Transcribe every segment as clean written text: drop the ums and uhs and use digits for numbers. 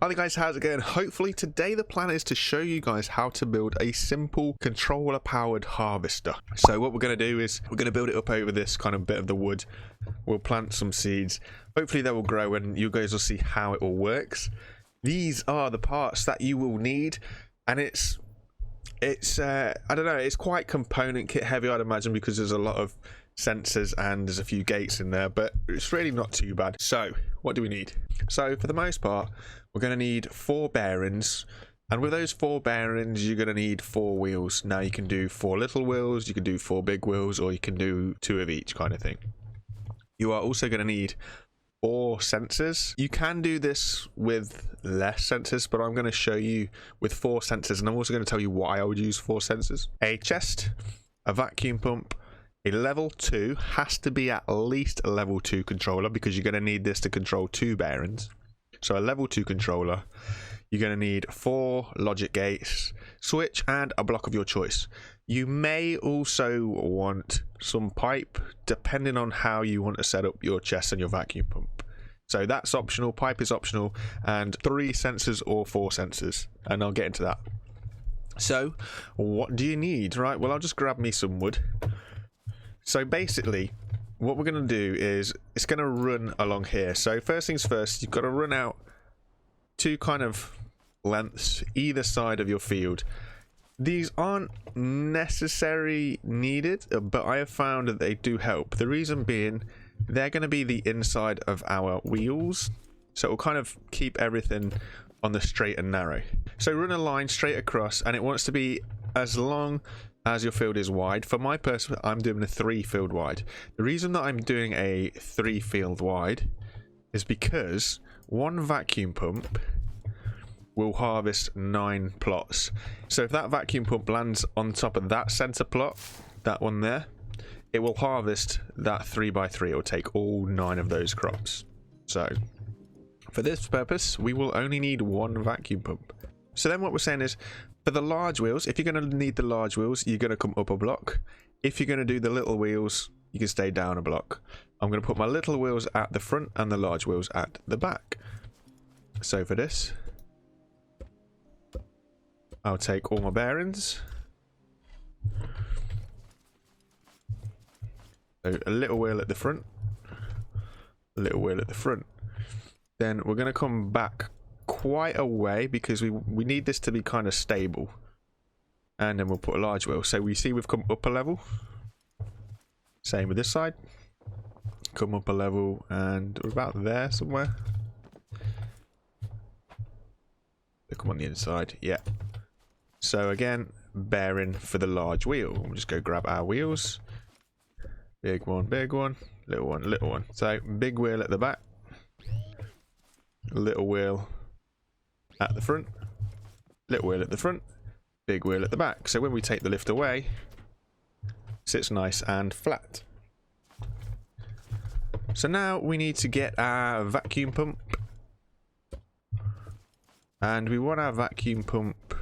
Hi there guys, how's it going? Hopefully today the plan is to show you guys how to build a simple controller powered harvester. So what we're going to do is we're going to build it up over this kind of bit of the wood. We'll plant some seeds. Hopefully they will grow and you guys will see how it all works. These are the parts that you will need, and it's I don't know, it's quite component kit heavy, I'd imagine, because there's a lot of sensors and there's a few gates in there, but it's really not too bad. So what do we need? So for the most part we're going to need 4 bearings, and with those 4 bearings you're going to need 4 wheels. Now you can do 4 little wheels, you can do 4 big wheels, or you can do 2 of each kind of thing. You are also going to need 4 sensors. You can do this with less sensors, but I'm going to show you with 4 sensors, and I'm also going to tell you why I would use 4 sensors. A chest, a vacuum pump, a level 2, has to be at least a level 2 controller because you're going to need this to control 2 bearings. So a level 2 controller. You're going to need 4 logic gates, switch, and a block of your choice. You may also want some pipe depending on how you want to set up your chest and your vacuum pump. So that's optional, pipe is optional, and 3 sensors or 4 sensors, and I'll get into that. So what do you need? Right, well, I'll just grab me some wood. So basically what we're going to do is it's going to run along here. So first things first, you've got to run out 2 kind of lengths either side of your field. These aren't necessarily needed, but I have found that they do help. The reason being, they're going to be the inside of our wheels, so it will kind of keep everything on the straight and narrow. So run a line straight across, and it wants to be as long as your field is wide. For my person, I'm doing a 3 field wide. The reason that I'm doing a 3 field wide is because 1 vacuum pump will harvest 9 plots. So if that vacuum pump lands on top of that center plot, that one there, it will harvest that 3x3. It will take all 9 of those crops. So for this purpose, we will only need 1 vacuum pump. So then what we're saying is, for the large wheels, if you're going to need the large wheels, you're going to come up a block. If you're going to do the little wheels, you can stay down a block. I'm going to put my little wheels at the front and the large wheels at the back. So for this, I'll take all my bearings. So a little wheel at the front, a little wheel at the front. Then we're going to come back quite a way because we need this to be kind of stable, and then we'll put a large wheel. So we see we've come up a level. Same with this side, come up a level, and we're about there somewhere. Come on the inside, yeah. So again, bearing for the large wheel. We'll just go grab our wheels. Big one, little one, little one. So big wheel at the back, little wheel at the front, little wheel at the front, big wheel at the back. So when we take the lift away, it sits nice and flat. So now we need to get our vacuum pump, and we want our vacuum pump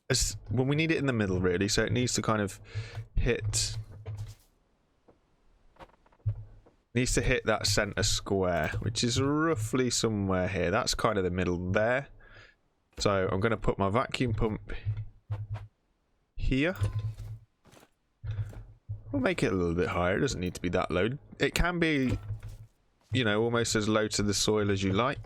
as well, we need it in the middle really, so it needs to kind of hit that center square, which is roughly somewhere here. That's kind of the middle there. So I'm going to put my vacuum pump here. We'll make it a little bit higher. It doesn't need to be that low. It can be, you know, almost as low to the soil as you like.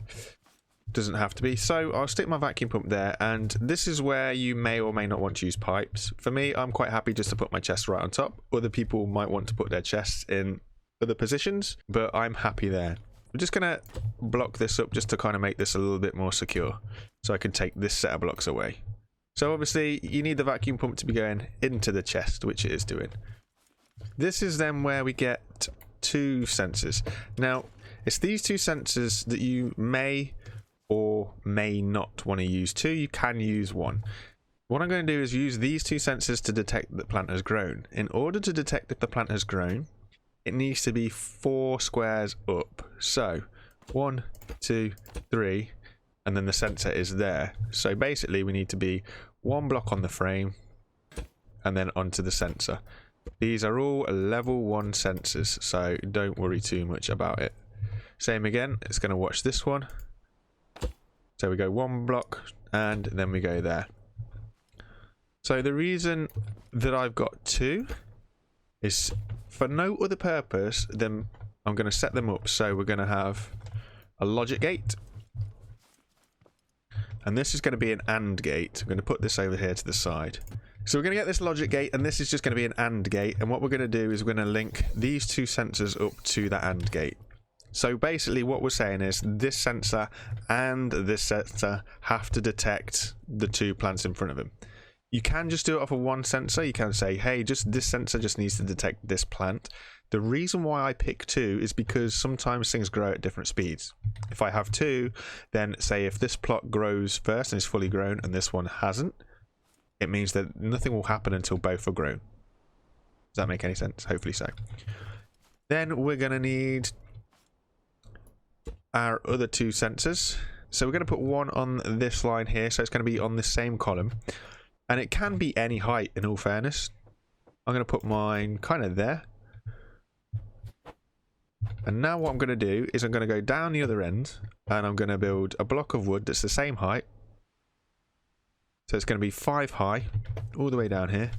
Doesn't have to be. So I'll stick my vacuum pump there, and this is where you may or may not want to use pipes. For me, I'm quite happy just to put my chest right on top. Other people might want to put their chests in other positions, but I'm happy there. We're just gonna block this up just to kind of make this a little bit more secure, so I can take this set of blocks away. So obviously you need the vacuum pump to be going into the chest, which it is doing. This is then where we get 2 sensors. Now it's these 2 sensors that you may or may not want to use 2. You can use 1. What I'm going to do is use these 2 sensors to detect that the plant has grown. In order to detect if the plant has grown, it needs to be 4 squares up. So 1, 2, 3, and then the sensor is there. So basically we need to be 1 block on the frame and then onto the sensor. These are all level 1 sensors, so don't worry too much about it. Same again, it's going to watch this one. So we go one block and then we go there. So the reason that I've got two is for no other purpose than I'm going to set them up. So we're going to have a logic gate. And this is going to be an AND gate. I'm going to put this over here to the side. So we're going to get this logic gate, and this is just going to be an AND gate. And what we're going to do is we're going to link these two sensors up to the AND gate. So basically what we're saying is this sensor and this sensor have to detect the two plants in front of them. You can just do it off of one sensor. You can say, hey, just this sensor just needs to detect this plant. The reason why I pick two is because sometimes things grow at different speeds. If I have two, then say if this plot grows first and is fully grown and this one hasn't, it means that nothing will happen until both are grown. Does that make any sense? Hopefully so. Then we're going to need our other two sensors. So we're going to put one on this line here. So it's going to be on the same column. And it can be any height in all fairness. I'm going to put mine kind of there. And now what I'm going to do is I'm going to go down the other end and I'm going to build a block of wood that's the same height. So it's going to be 5 high all the way down here.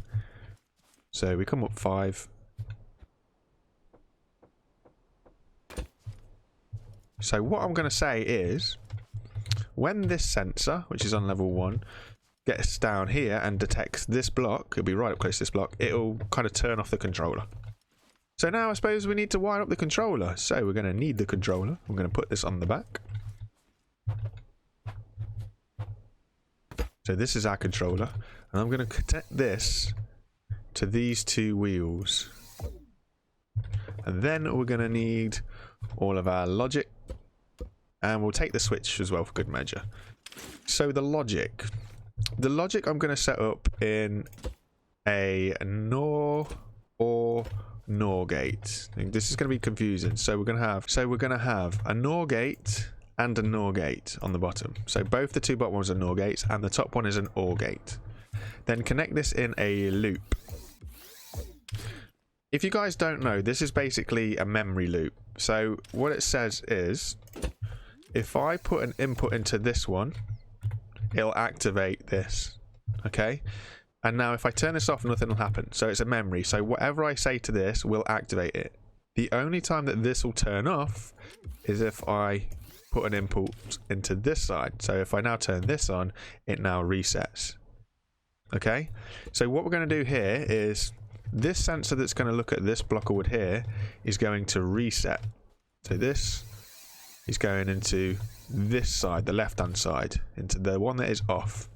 So we come up 5. So what I'm going to say is when this sensor, which is on level 1, gets down here and detects this block, it'll be right up close to this block, it'll kind of turn off the controller. So now I suppose we need to wire up the controller. So we're going to need the controller. I'm going to put this on the back. So this is our controller. And I'm going to connect this to these two wheels. And then we're going to need all of our logic. And we'll take the switch as well for good measure. So the logic. The logic I'm going to set up in a NOR or NOR gate. This is going to be confusing. So we're going to have a NOR gate and a NOR gate on the bottom. So both the two bottom ones are NOR gates and the top one is an OR gate. Then connect this in a loop. If you guys don't know, this is basically a memory loop. So what it says is if I put an input into this one, it'll activate this. Okay? And now if I turn this off, nothing will happen. So it's a memory. So whatever I say to this will activate it. The only time that this will turn off is if I put an input into this side. So if I now turn this on, it now resets. Okay? So what we're going to do here is this sensor that's going to look at this block of wood here is going to reset. So this is going into this side, the left-hand side, into the one that is off.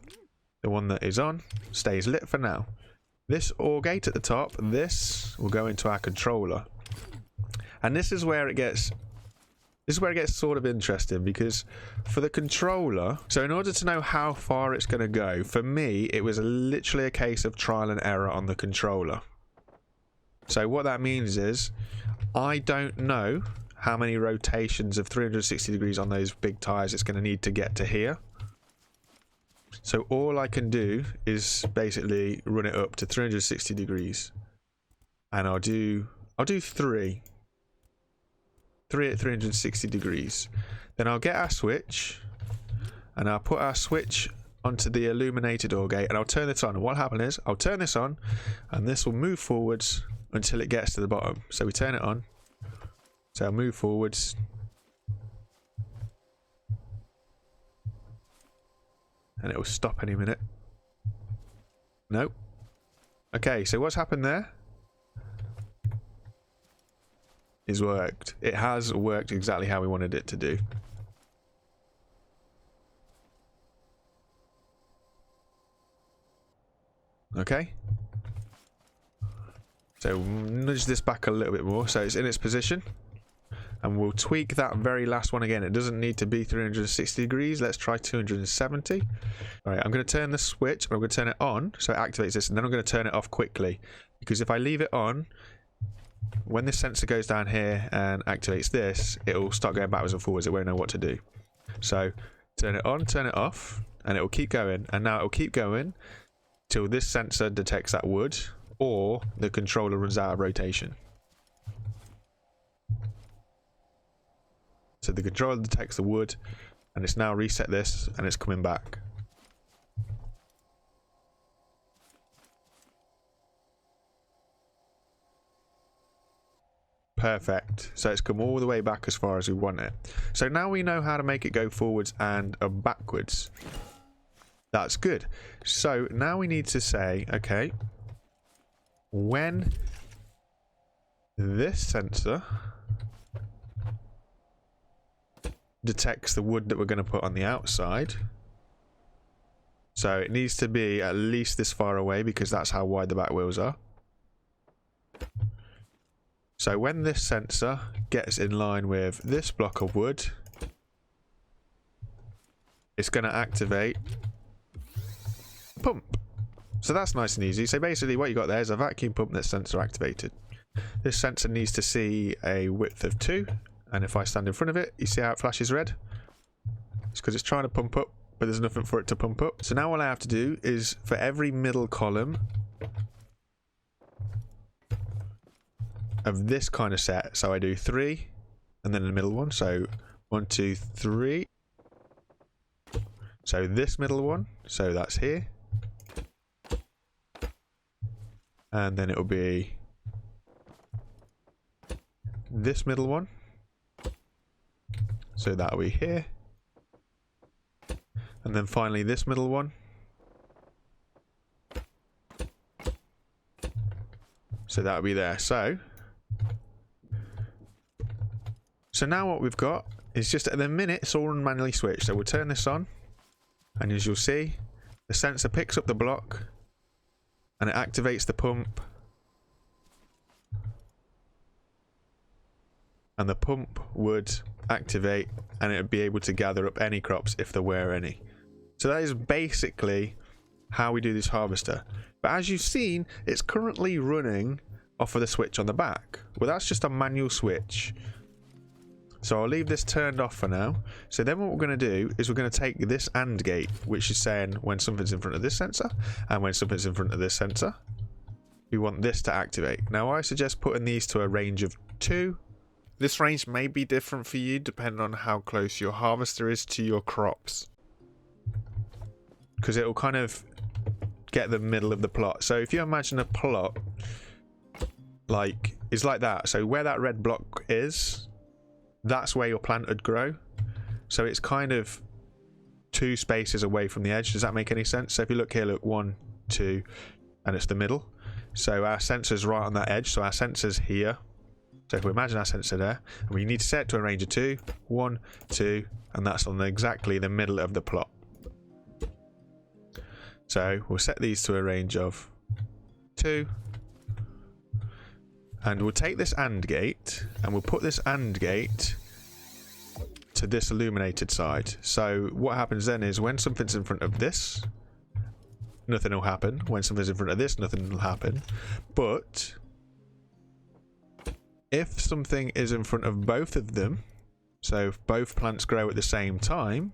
The one that is on stays lit for now. This OR gate at the top, this will go into our controller. And this is where it gets sort of interesting, because for the controller, so in order to know how far it's going to go, for me it was literally a case of trial and error on the controller. So what that means is I don't know how many rotations of 360 degrees on those big tires it's going to need to get to here. So all I can do is basically run it up to 360 degrees. And I'll do 3 at 360 degrees. Then I'll get our switch and I'll put our switch onto the illuminated OR gate and I'll turn it on. And what happens is I'll turn this on and this will move forwards until it gets to the bottom. So we turn it on. So I'll move forwards. And it will stop any minute. Nope. Okay, so what's happened there is worked. It has worked exactly how we wanted it to do. Okay. So we'll nudge this back a little bit more so it's in its position. And we'll tweak that very last one again. It doesn't need to be 360 degrees. Let's try 270. All right, I'm going to turn the switch. I'm going to turn it on so it activates this. And then I'm going to turn it off quickly. Because if I leave it on, when this sensor goes down here and activates this, it will start going backwards and forwards. It won't know what to do. So turn it on, turn it off, and it will keep going. And now it will keep going till this sensor detects that wood or the controller runs out of rotation. So the controller detects the wood and it's now reset this and it's coming back. Perfect. So it's come all the way back as far as we want it. So now we know how to make it go forwards and backwards. That's good. So now we need to say, okay, when this sensor detects the wood that we're going to put on the outside, so it needs to be at least this far away because that's how wide the back wheels are. So when this sensor gets in line with this block of wood, it's going to activate pump. So that's nice and easy. So basically what you got there is a vacuum pump that's sensor activated. This sensor needs to see a width of 2, and if I stand in front of it, you see how it flashes red? It's because it's trying to pump up, but there's nothing for it to pump up. So now all I have to do is, for every middle column of this kind of set, so I do 3 and then the middle one, so 1 2 3, so this middle one, so that's here, and then it'll be this middle one, so that'll be here, and then finally this middle one, so that'll be there. So now what we've got is just at the minute it's all manually switched. So we'll turn this on, and as you'll see, the sensor picks up the block and it activates the pump, and the pump would activate and it would be able to gather up any crops if there were any. So that is basically how we do this harvester. But as you've seen, it's currently running off of the switch on the back. Well, that's just a manual switch. So I'll leave this turned off for now. So then what we're going to do is we're going to take this AND gate, which is saying when something's in front of this sensor and when something's in front of this sensor, we want this to activate. Now I suggest putting these to a range of 2. This range may be different for you depending on how close your harvester is to your crops, because it will kind of get the middle of the plot. So if you imagine a plot like it's like that, so where that red block is, that's where your plant would grow. So it's kind of 2 spaces away from the edge. Does that make any sense? So if you look here, look, 1 2, and it's the middle. So our sensor's right on that edge, so our sensor's here. So if we imagine our sensor there, and we need to set it to a range of 2, 1 2, and that's on exactly the middle of the plot. So we'll set these to a range of 2, and we'll take this AND gate and we'll put this AND gate to this illuminated side. So what happens then is when something's in front of this, nothing will happen. When something's in front of this, nothing will happen. But if something is in front of both of them, so if both plants grow at the same time,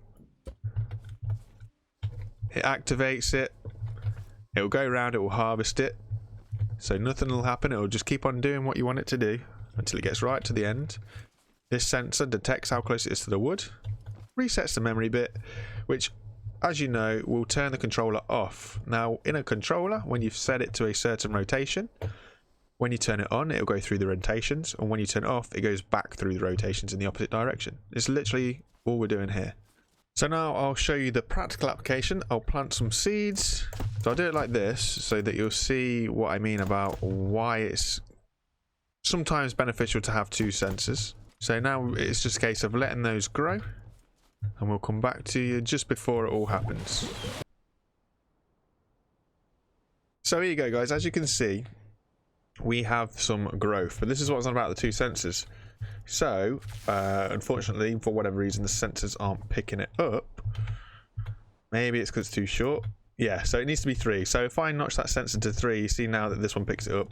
it activates it, it will go around, it will harvest it, so nothing will happen. It will just keep on doing what you want it to do until it gets right to the end. This sensor detects how close it is to the wood, resets the memory bit, which, as you know, will turn the controller off. Now in a controller, when you've set it to a certain rotation, when you turn it on, it'll go through the rotations, and when you turn it off, it goes back through the rotations in the opposite direction. It's literally all we're doing here. So now I'll show you the practical application. I'll plant some seeds. So I'll do it like this so that you'll see what I mean about why it's sometimes beneficial to have 2 sensors. So now it's just a case of letting those grow, and we'll come back to you just before it all happens. So here you go, guys. As you can see, we have some growth, but this is what's on about the 2 sensors. So unfortunately, for whatever reason, the sensors aren't picking it up. Maybe it's because it's too short. Yeah, so it needs to be 3. So if I notch that sensor to 3, you see now that this one picks it up,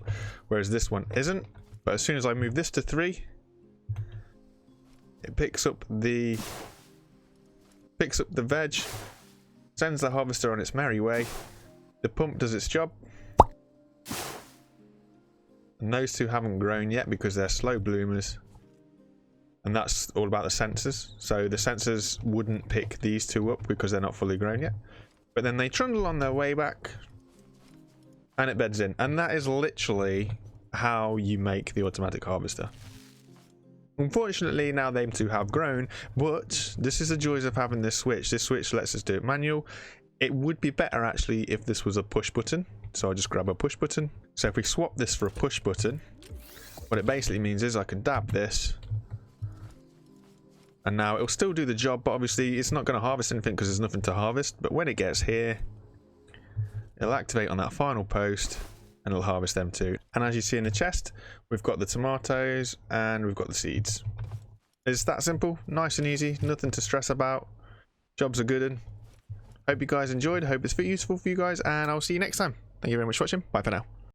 whereas this one isn't. But as soon as I move this to 3, it picks up the veg, sends the harvester on its merry way. The pump does its job. And those 2 haven't grown yet because they're slow bloomers. And that's all about the sensors. So the sensors wouldn't pick these two up because they're not fully grown yet. But then they trundle on their way back and it beds in. And that is literally how you make the automatic harvester. Unfortunately, now they two have grown, but this is the joys of having this switch. This switch lets us do it manual. It would be better actually if this was a push button. So I'll just grab a push button. So if we swap this for a push button, what it basically means is I can dab this. And now it'll still do the job, but obviously it's not going to harvest anything because there's nothing to harvest. But when it gets here, it'll activate on that final post and it'll harvest them too. And as you see in the chest, we've got the tomatoes and we've got the seeds. It's that simple, nice and easy, nothing to stress about. Jobs are good. And hope you guys enjoyed. Hope it's useful for you guys, and I'll see you next time. Thank you very much for watching. Bye for now.